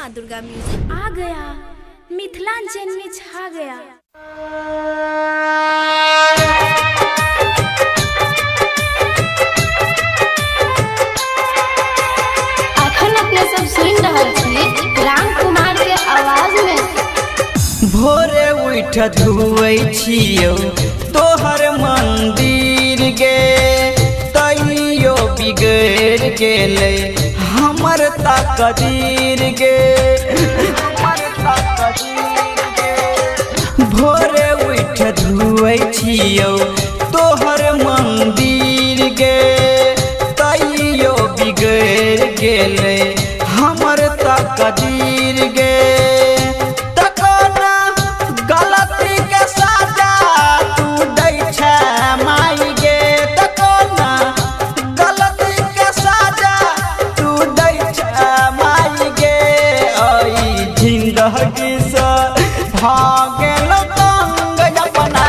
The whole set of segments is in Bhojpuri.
माँ दुर्गा म्यूजिक आ गया, मिथिलांचल में छा गया। अखन अपने सब सुन रहल छी राम कुमार के आवाज में। भोरे उठ धुए छियो तोहर मंदिर गे, तैयो बिगड़ गेले हमर तकदीर गे, हमर तकदीर गे। भोरे उठ धुए छियो तोहर मंदिर गे, तैयो बिगड़ गेले हमर तकदीर गे। भागल तंग अपना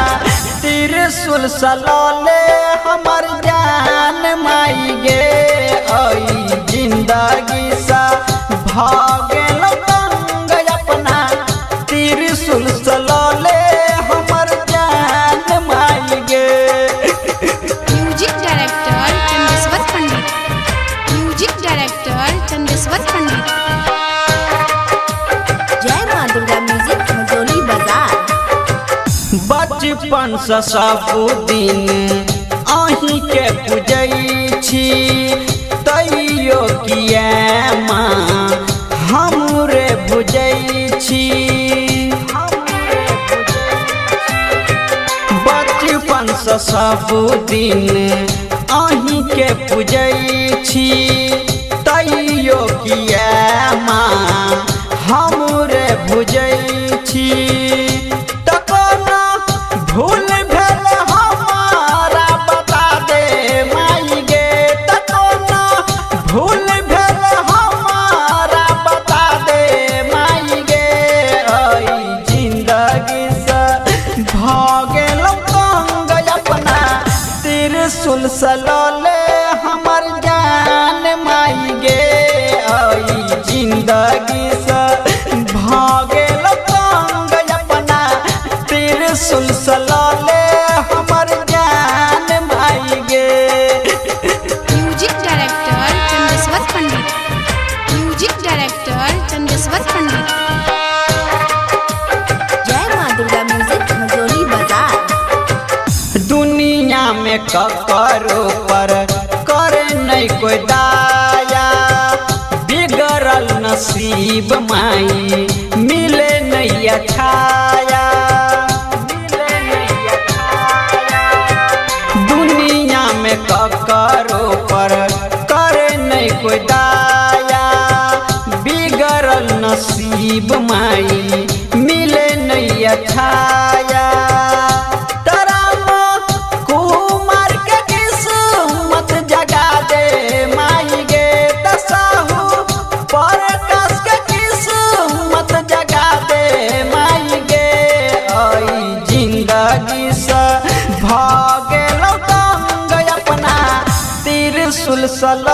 त्रिशूल सलाले हमर जान माई गे, आई जिंदगी सा भागल तंग अपना त्रिशूल सलाले हमर जान माई गे। म्यूजिक डायरेक्टर चंदेश्वर पंडित, म्यूजिक डायरेक्टर चंदेश्वर पंडित। जय माँ दुर्गा म्यूजिक मझोली बाजार। बचपन से सब दिन अहीं के पूजै छी, तैयो किया माँ हमरे बुझै छी। बचपन से सब दिन अहीं के पूजै छी, तैयो किया माँ हमरे बुझै छी। भूल भेल हमारा बता दे माई गे, तकोना भूल भेल हमारा बता दे माई गे, आई जिंदगी से भागल तंग अपना त्रिशूल सलाले हमर जान माई गे, आई जिंदगी से भागल तंग अपना त्रिशूल सलाले हमर जान माई गे। म्यूजिक डायरेक्टर चंदेश्वर पंडित, म्यूजिक डायरेक्टर चंदेश्वर पंडित। जय माँ दुर्गा म्यूजिक मझोली बाजार। दुनिया में ककरो पर करे नहीं कोई दाया, बिगड़ल नसीब माई मिले नहीं छाया, दुनिया में ककरो पर करे नहीं कोई दाया, बिगड़ल नसीब माई मिले नहीं छाया। कुमार के किस्मत जगा दे माई गे, दसाहू पर कस के किस्मत जगा दे माई गे, आई जिंदगी से भागल तंग अपना त्रिशूल सला